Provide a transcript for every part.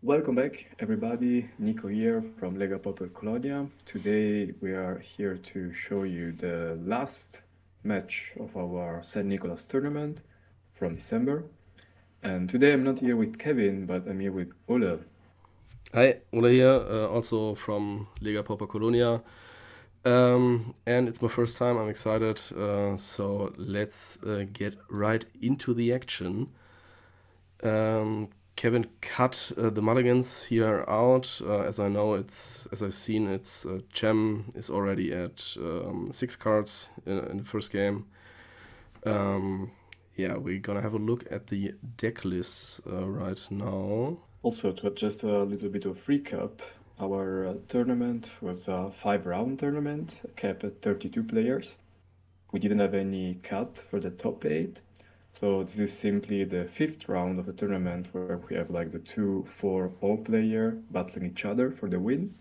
Welcome back, everybody. Nico here from Lega Pauper Colonia. Today we are here to show you the last match of our St. Nicholas tournament from December. And today I'm not here with Kevin, but I'm here with Ole. Hi, Ola here, also from Lega Pauper Colonia. And it's my first time, I'm excited. So let's get right into the action. Kevin cut the mulligans here out. As I know, as I've seen, it's Gem is already at 6 cards in the first game. Yeah, we're gonna have a look at the deck lists right now. Also, to just a little bit of recap, our tournament was a 5 round tournament, capped at 32 players. We didn't have any cut for the top 8. So this is simply the fifth round of the tournament where we have like the 2-4-0 player battling each other for the win.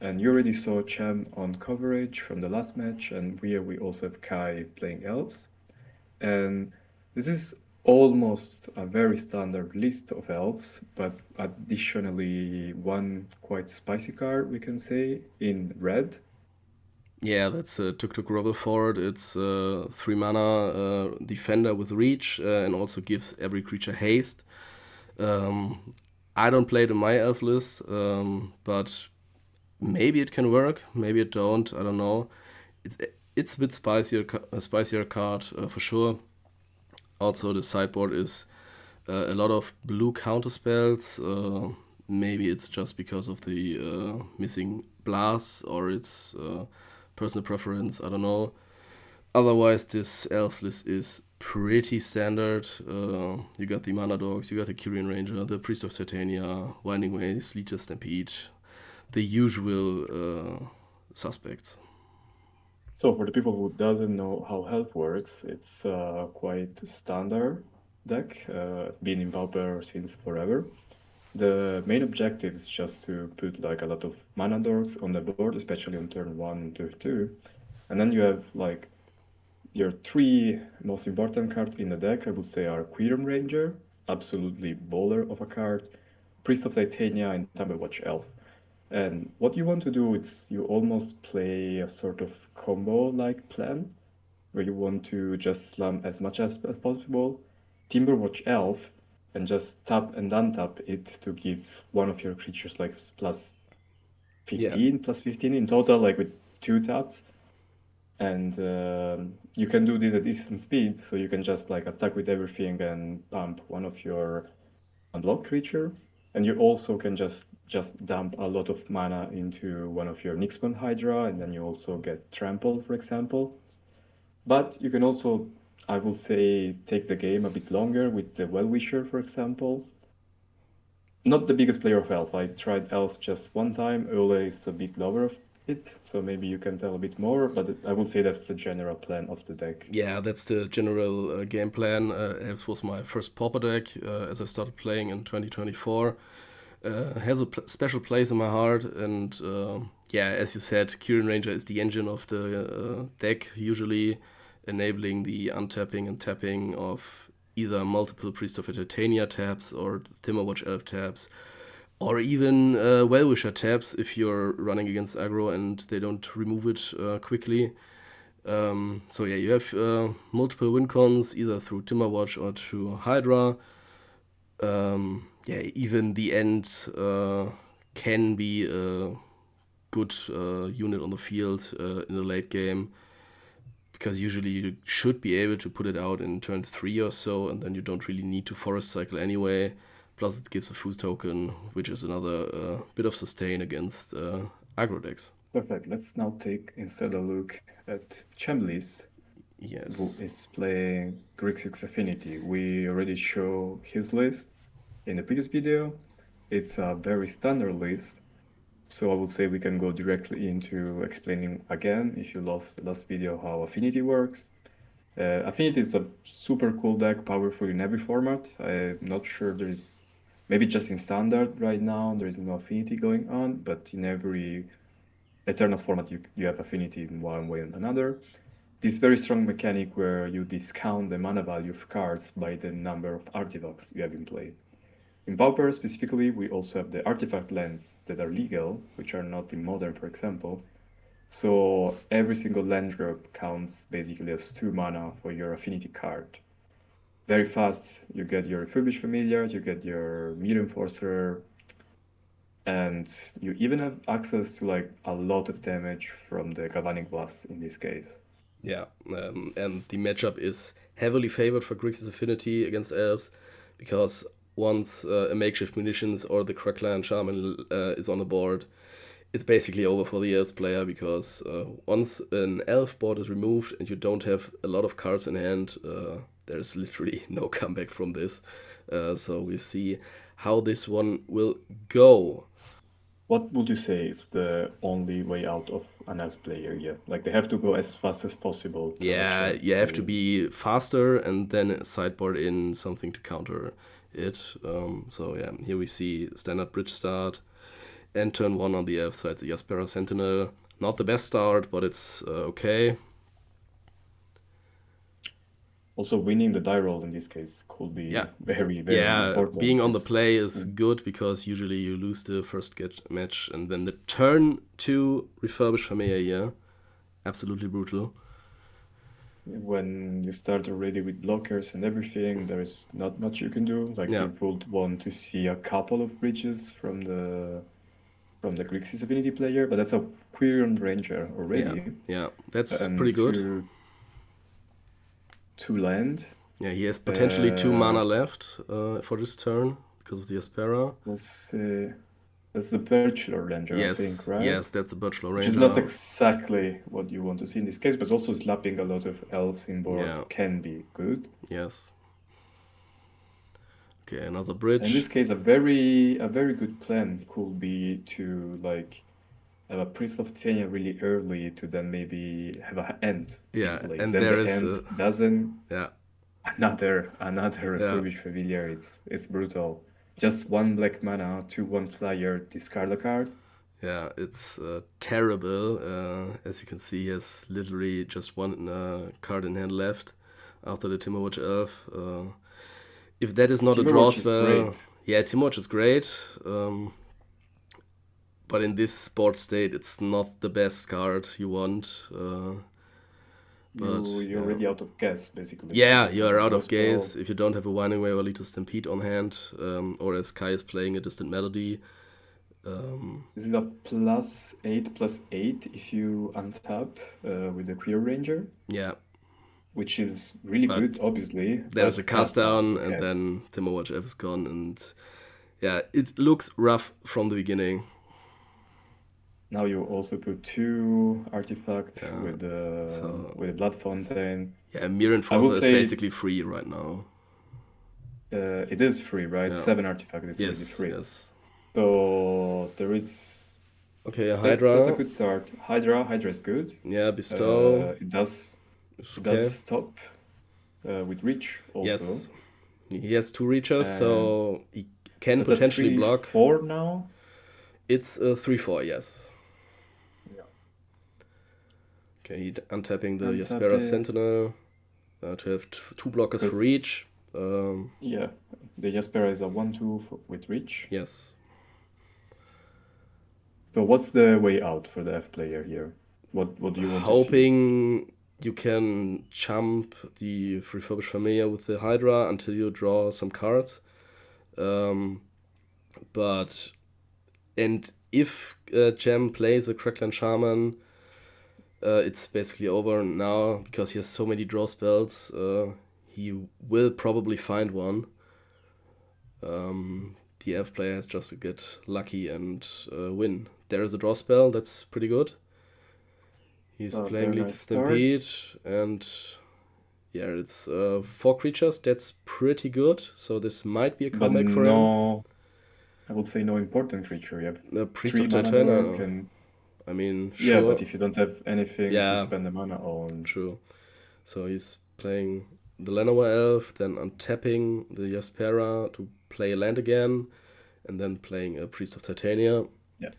And you already saw Chan on coverage from the last match, and here we also have Kai playing Elves. And this is almost a very standard list of elves, but additionally one quite spicy card we can say in red. Yeah, that's a Tuk Tuk Rubble Fort. It's 3 mana defender with reach and also gives every creature haste. Um, I don't play it in my elf list, but maybe it can work. Maybe it don't. I don't know. It's it's a bit a spicier card for sure. Also, the sideboard is a lot of blue counter spells. Maybe it's just because of the missing blasts or it's personal preference. I don't know. Otherwise, this elves list is pretty standard. You got the Mana Dogs, you got the Kyrian Ranger, the Priest of Titania, Winding Ways, Leecher Stampede, the usual suspects. So for the people who doesn't know how health works, it's quite standard deck, been in Pauper since forever. The main objective is just to put like a lot of mana dorks on the board, especially on turn 1 and turn 2. And then you have like your three most important cards in the deck, I would say, are Quirion Ranger, absolutely baller of a card, Priest of Titania, and Timberwatch Elf. And what you want to do is you almost play a sort of combo-like plan, where you want to just slam as much as possible, Timberwatch Elf, and just tap and untap it to give one of your creatures like plus Yeah, 15, plus 15 in total, like with 2 taps. And you can do this at instant speed, so you can just like attack with everything and dump one of your unlocked creature. And you also can just dump a lot of mana into one of your Nyxbond Hydra, and then you also get Trample, for example. But you can also, I would say, take the game a bit longer with the Well-Wisher, for example. Not the biggest player of Elf. I tried Elf just one time. Ole is a bit lower of it, so maybe you can tell a bit more, but I would say that's the general plan of the deck. yeah, that's the general game plan. Elves was my first pauper deck as I started playing in 2024. Has a special place in my heart, and yeah, as you said, Kyrian Ranger is the engine of the deck, usually enabling the untapping and tapping of either multiple Priest of Titania taps or Timberwatch Elf taps, or even Well-Wisher taps if you're running against aggro and they don't remove it quickly. So yeah, you have multiple win cons either through Timberwatch or through Hydra. Yeah, even the end can be a good unit on the field in the late game because usually you should be able to put it out in turn 3 or so, and then you don't really need to forest cycle anyway. Plus, it gives a fuse token, which is another bit of sustain against aggro decks. Perfect. Let's now take instead a look at Chamblis, who Yes. is playing Grixis Affinity. We already show his list in the previous video. It's a very standard list, so I would say we can go directly into explaining again, if you lost the last video, how Affinity works. Affinity is a super cool deck, powerful in every format. I'm not sure there's, maybe just in standard right now, there is no Affinity going on, but in every Eternal format you have Affinity in one way and another. This very strong mechanic where you discount the mana value of cards by the number of artifacts you have in play. In Pauper specifically, we also have the artifact lands that are legal, which are not in Modern, for example. So every single land drop counts basically as 2 mana for your Affinity card. Very fast, you get your Refurbished Familiar, you get your Meteor Enforcer, and you even have access to like a lot of damage from the Galvanic Blast in this case. Yeah, and the matchup is heavily favored for Grixis Affinity against Elves because once a makeshift munitions or the Crackland Shaman is on the board, it's basically over for the Elves player because once an Elf board is removed and you don't have a lot of cards in hand, there's literally no comeback from this. So we see how this one will go. What would you say is the only way out of an elf player here? Like they have to go as fast as possible to have a Yeah, chance you have to to. be faster and then sideboard in something to counter it. So yeah, here we see standard bridge start and turn one on the elf side, the Jaspera Sentinel. Not the best start, but it's okay. Also, winning the die roll in this case could Yeah, be very, very yeah. Being important. on the Is play is good because usually you lose the first match and then the turn to refurbish Familia here, absolutely brutal. when you start already with blockers and everything, there is not much you can do. Like Yeah, you would want to see a couple of bridges from the Grixis Affinity player, but that's a Quirion Ranger yeah, already, yeah. That's and pretty good. to land. Yeah, he has potentially two Uh, mana left for this turn because of the Aspera. we'll see. That's the Bachelor Ranger, I think, Yes, right? yes, that's a Birchlow Which is not Ranger. exactly what you want to see in this case, but also slapping a lot of elves in board Yeah, can be good. yes. Okay, another In bridge. this case, a very good plan could be to like have a Priest of Titania really early to then maybe have a end in Yeah, play. and Then there the is end doesn't yeah, another yeah, refurbished familiar. It's brutal. Just one black mana, 2/1 flyer, discard a card. yeah. It's terrible. As you can see, he has literally just one card in hand left after the Timberwatch Elf. If that is not a draw Timberwatch is spell, great. yeah, Timberwatch is great. But in this board state, it's not the best card you want. But You're yeah, already out of gas basically if you yeah, don't you have are a out draw of gaze spell. if you don't have a Winding Wave or Lethal Stampede on hand, or as Kai is playing a Distant Melody. This is a +8/+8 if you untap with the Queer Ranger, Yeah, which is really but good, obviously, there's a but cast cast down. down, and Okay. then Timberwatch F is gone, and yeah, it looks rough from the beginning. Now you also put 2 artifact Yeah, so with the Blood Fountain. yeah, Mirror I will Enforcer is say basically free right now. it is free, right? Yeah, 7 artifact is already yes, free. yes. So there is Okay, a that's a Hydra. good start. Hydra is good. Yeah, Bestow It does is it does okay. stop with reach also. Yes, he has two reachers, And so he can that's a potentially block. 3/4 now. It's a 3/4, yes. Yeah. Okay, untapping the Untap Jaspera it. Sentinel to have two blockers for Because reach. yeah, the Jaspera is a 1/2 with reach. Yes. So what's the way out for the F player here? What do you want to see? Hoping you can jump the refurbished Familia with the Hydra until you draw some cards. Um, but, and if Gem plays a Crackland Shaman, it's basically over now because he has so many draw spells. He will probably find one. The elf player has just to get lucky and win. There is a draw spell, that's pretty good. He's A playing very Lethal nice start. Stampede, and yeah, it's 4 creatures, that's pretty good. So this might be a But comeback for him. no, I would say no important creature. You have The Priest three of mana there. Titania, Can I mean, yeah, but sure, if you don't have anything to yeah, spend the mana on, true. So he's playing the Lenoir Elf, then untapping the Jaspera to play a land again, and then playing a Priest of Titania. yeah,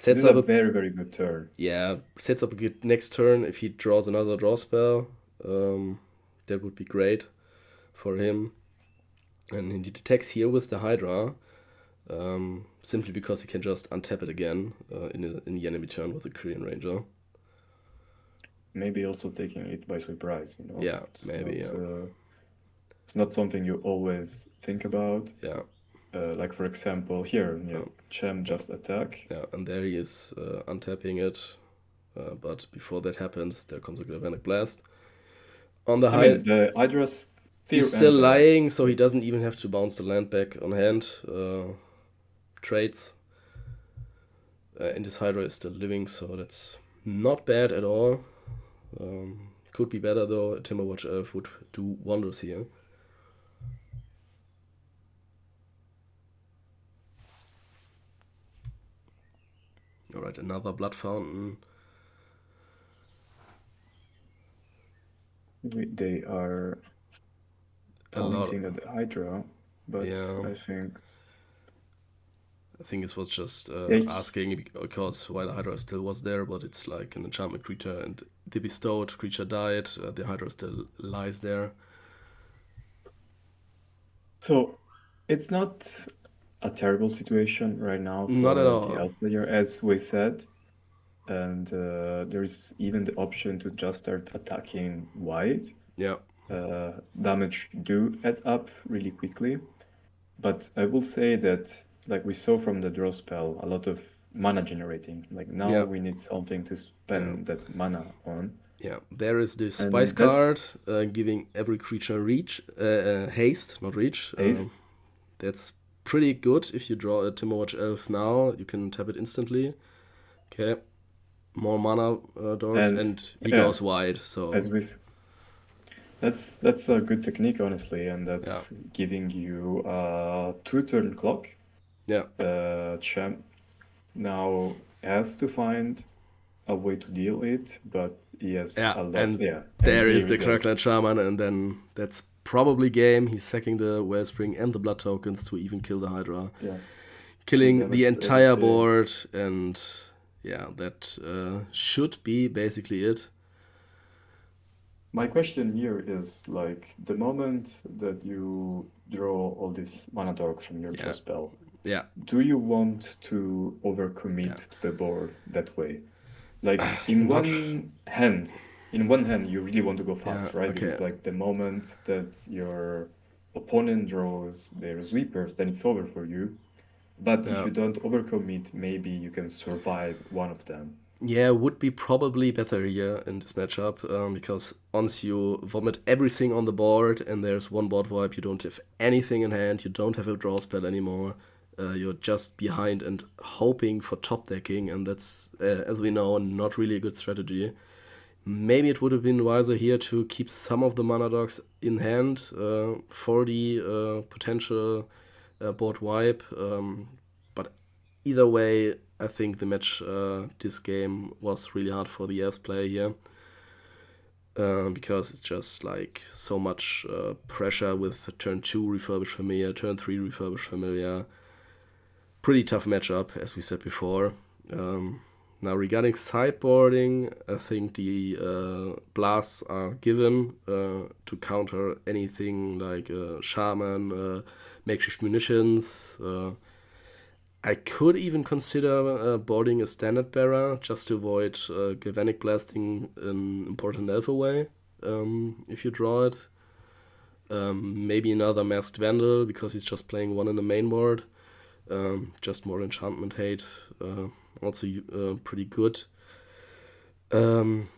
this Sets is a up a very very good turn. Yeah, sets up a good next turn if he draws another draw spell. Um, that would be great for him. And he attacks here with the Hydra. simply because he can just untap it again in the enemy turn with the Korean Ranger. Maybe also taking it by surprise, Yeah, It's maybe, not yeah. it's not something you always think about. Yeah, Like for example, here, um, Chem yeah, just attack. yeah. And there he is untapping it. But before that happens, there comes a Galvanic Blast. On the I mean, high, the Hydra's he's still still enter us. lying, so he doesn't even have to bounce the land back on hand. Trades. And his Hydra is still living, so that's not bad at all. Could be better though. A Timberwatch Elf would do wonders here. Alright, another Blood Fountain. They are A lot. pointing at the Hydra, but Yeah, I think, I think it was just yeah, asking because while the Hydra still was there, but it's like an enchantment creature and the bestowed creature died. The Hydra still lies there. so it's not a terrible situation right now Not at for the all. elf player, as we said. And there's even the option to just start attacking wide. Yeah, Damage do add up really quickly. But I will say that, like we saw from the draw spell, a lot of mana generating. Like now yeah, we need something to yeah. spend that mana on. Yeah, there is this spice And that's card giving every creature reach, haste, not reach. haste. That's pretty good. If you draw a Timberwatch Elf now, you can tap it instantly. Okay, more mana dorks, And and he yeah, goes wide. as So that's a good technique, honestly, and yeah, that's giving you a 2-turn clock. yeah, Champ now has to find a way to deal it, but he has yeah. a lot. And Yeah, and there is here he the goes. Crackland Shaman, and then that's probably game. He's sacking the Wellspring and the Blood tokens to even kill the Hydra, Yeah, two killing the damage to entire everything. board, and yeah, that should be basically it. My question here is like the moment that you draw all this mana dork from your draw Yeah, spell, yeah, do you want to yeah. overcommit to the board that way? Like in Not. one hand, you really want to go Yeah. fast, right? Okay. Because like the moment that your opponent draws their sweepers, then it's over for you. But if Yeah. you don't overcommit, maybe you can survive one of them. Yeah, would be probably better here in this matchup because once you vomit everything on the board and there's one board wipe, you don't have anything in hand, you don't have a draw spell anymore. You're just behind and hoping for top decking, and that's, as we know, not really a good strategy. Maybe it would have been wiser here to keep some of the mana dogs in hand for the potential board wipe. But either way, I think the match this game was really hard for the Elves player here. Because it's just like so much pressure with turn 2 refurbished familiar, turn 3 refurbished familiar. Pretty tough matchup, as we said before. Now, regarding sideboarding, I think the blasts are given to counter anything like shaman, makeshift munitions. I could even consider boarding a standard bearer just to avoid galvanic blasting an important elf away if you draw it. Maybe another masked vandal because he's just playing one in the main board. Just more enchantment hate. Also pretty good. Um,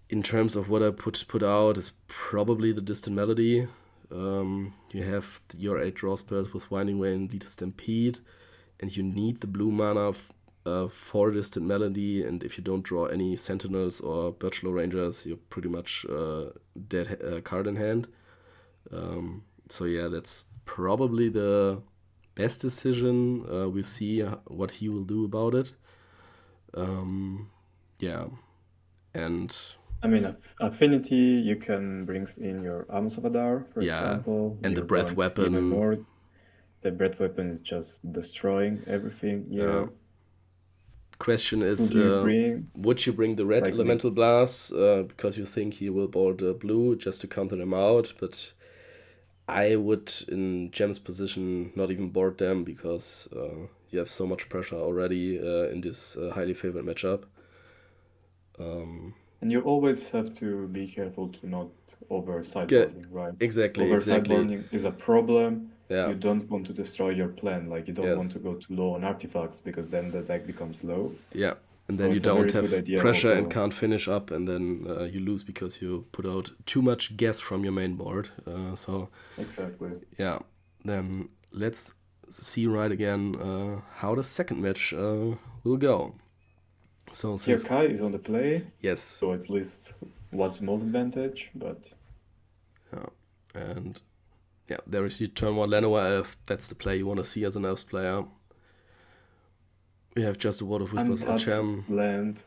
in terms of what I put out is probably the distant melody. You have your 8 draw spells with Winding Way and Lead a Stampede, and you need the blue mana for distant melody. And if you don't draw any sentinels or Birchlow Rangers, you're pretty much dead card in hand. So yeah, that's probably the best decision. We'll see what he will do about it. Yeah, and I mean, Affinity, you can bring in your Arms of Adar, for yeah, example. and the You breath want even weapon. more. The breath weapon is just destroying everything here. Question is, Could you bring would you bring the red like elemental blast because you think he will board the blue just to counter them out? But I would, in Gem's position, not even board them because you have so much pressure already in this highly favored matchup. And you always have to be careful to not over Ge- sideboarding, right? exactly, Over exactly. sideboarding is a problem. Yeah, You don't want to destroy your plan, like you don't want yes, to go too low on artifacts because then the deck becomes low. yeah. And So then you it's a don't very good have idea pressure and also. can't finish up, and then you lose because you put out too much gas from your main board. So Exactly. yeah, then let's see right again how the second match will go. So Here since Kai is on the play, yes, so at least was small advantage, but yeah, and yeah, there is your turn one Lenoir Elf. That's the play you want to see as an Elves player. We have just a Word of Whispers or untapped Gem. land.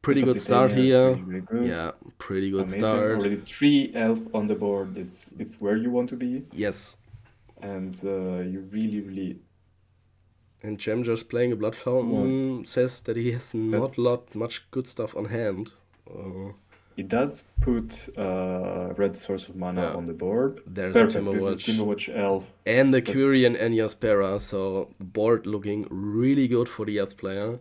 Pretty Cost of good start Titania is here. really, really good. Yeah, pretty good Amazing. start. Already 3 elf on the board. It's where you want to be. Yes, And you really, really and Gem just playing a Blood want Fountain says that he has not that's much good stuff on hand. it does put red source of mana Yeah, on the board. there's a Perfect. This is Timberwatch Timberwatch Elf. and the That's Quirion and Jaspera, so board looking really good for the Elves player.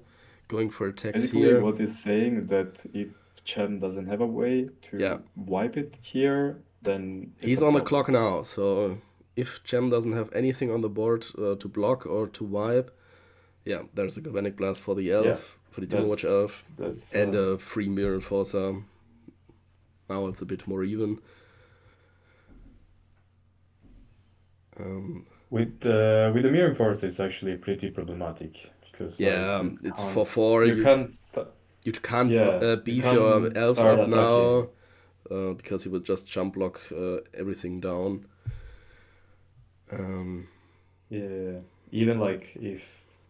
Going for attacks basically here. what is saying that if Chen doesn't have a way Yeah, to wipe it here, then it's he's a on the problem. clock now, so if Gem doesn't have anything on the board to block or to wipe, yeah, there's a Galvanic Blast for the Yeah, Elf, for the Timberwatch that's Elf, that's and a free Mirror Enforcer. Now it's a bit more even. with the Mirror Force it's actually pretty problematic because like Yeah, you it's for can't four. you can't st- You can't yeah, you beef your can't Elves start up attacking. now because he will just jump block everything down. Um, Yeah, even like if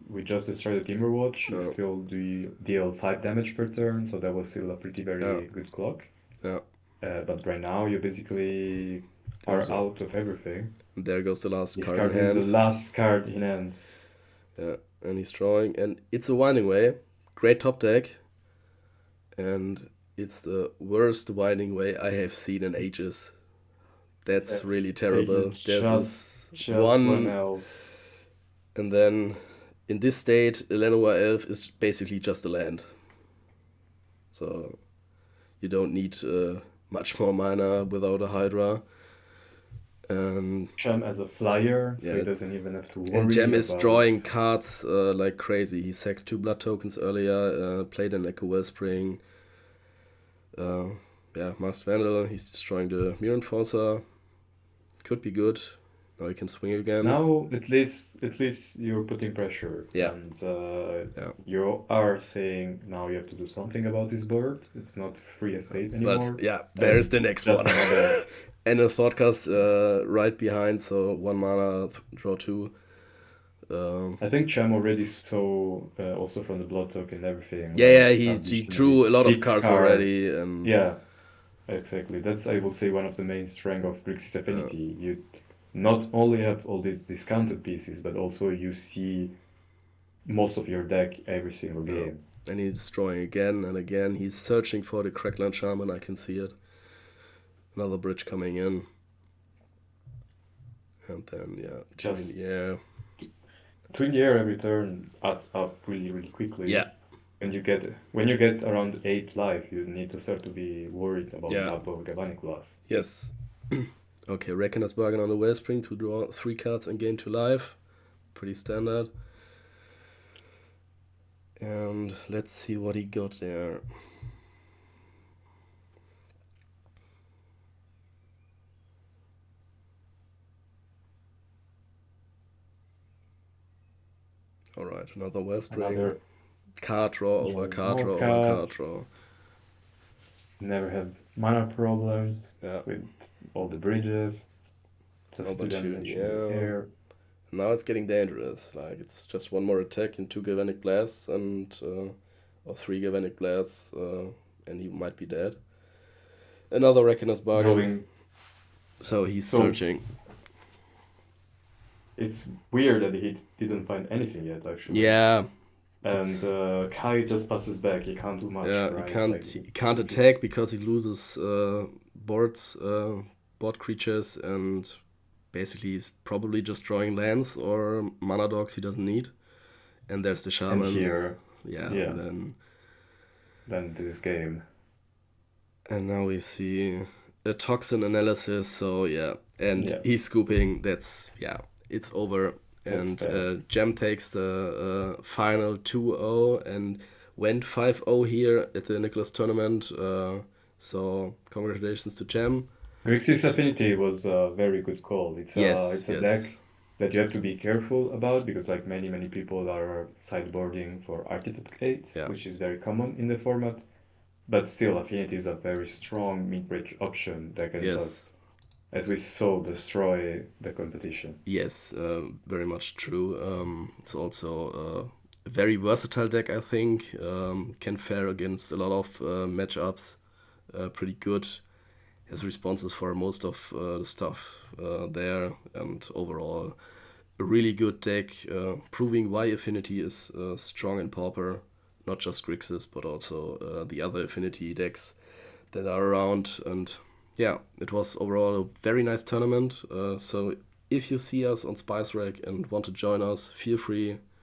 we just destroy the Timberwatch, you uh, still do deal 5 damage per turn, so that was still a pretty yeah, very good clock. yeah. But right now you basically There's are a, out of everything, there goes the last card in discarding the hand. last card in hand. Yeah, and he's drawing, and it's a Winding Way. Great top deck, and it's the worst Winding Way I have seen in ages. That's That's really taking terrible. There's this just one one, elf. and then in this state, a Lenoir Elf is basically just a land. So you don't need much more mana without a Hydra. And Gem as a flyer, so he yeah, doesn't even have to and worry Gem is about. drawing cards like crazy. He sacked 2 blood tokens earlier, played an Echo Wellspring. Uh, yeah, Masked Vandal. He's destroying the Mirror Enforcer. Could be good. Now he can swing again. Now at least you're putting pressure, Yeah, and yeah. you are saying now you have to do something about this board. It's not free estate But anymore, yeah, there's and the next one. just another. And a Thoughtcast right behind, so 1 mana, draw 2. I think Cham already saw also from the blood token and everything Yeah, like yeah, he additionally drew a lot of six cards card. already, and Yeah, exactly. That's I would say one of the main strength of Grixis Affinity. You not only have all these discounted pieces, but also you see most of your deck every single uh, game. and he's drawing again and again. He's searching for the Crackland Shaman. I can see it. Another bridge coming in, and then yeah, Just yeah, Twin Gear every turn adds up really, really quickly. yeah, When you get around 8 life, you need to start to be worried about yeah, double Galvanic Blast. yes. Okay, Reckoner's Bargain on the Wellspring to draw 3 cards and gain 2 life. Pretty standard. And let's see what he got there. Alright, another Wellspring. Another Card draw over draw card more draw over card cards. draw. Never have mana problems Yeah, with all the bridges. Just opportunity, 2 dimensional yeah. air. Now it's getting dangerous. Like, it's just 1 more attack and 2 Galvanic Blasts, and or 3 Galvanic Blasts, and he might be dead. Another Reckoner's Bargain. Going So he's so searching. it's weird that he didn't find anything yet, actually. Yeah, And Kai just passes back. He can't do much, yeah. right? He can't attack because he loses board creatures, and basically he's probably just drawing lands or mana dogs he doesn't need. And there's the And shaman. here, Yeah, yeah, then then this game. and now we see a toxin analysis. So yeah, and Yeah, he's scooping. That's yeah, it's over. that's And fair. Gem takes the final 2-0 and went 5-0 here at the Nicholas tournament. So congratulations to Gem. Grixis Affinity was a very good call. Yes, It's a yes, deck that you have to be careful about because like many people are sideboarding for Artifact 8, yeah, which is very common in the format. But still, Affinity is a very strong mid-range option that can yes, just, as we saw, destroy the competition. yes, very much true. It's also a very versatile deck, I think. Can fare against a lot of matchups pretty good. Has responses for most of the stuff there, and overall, a really good deck, proving why Affinity is strong in Pauper, not just Grixis, but also the other Affinity decks that are around. And yeah, it was overall a very nice tournament. So if you see us on Spice Rack and want to join us, feel free.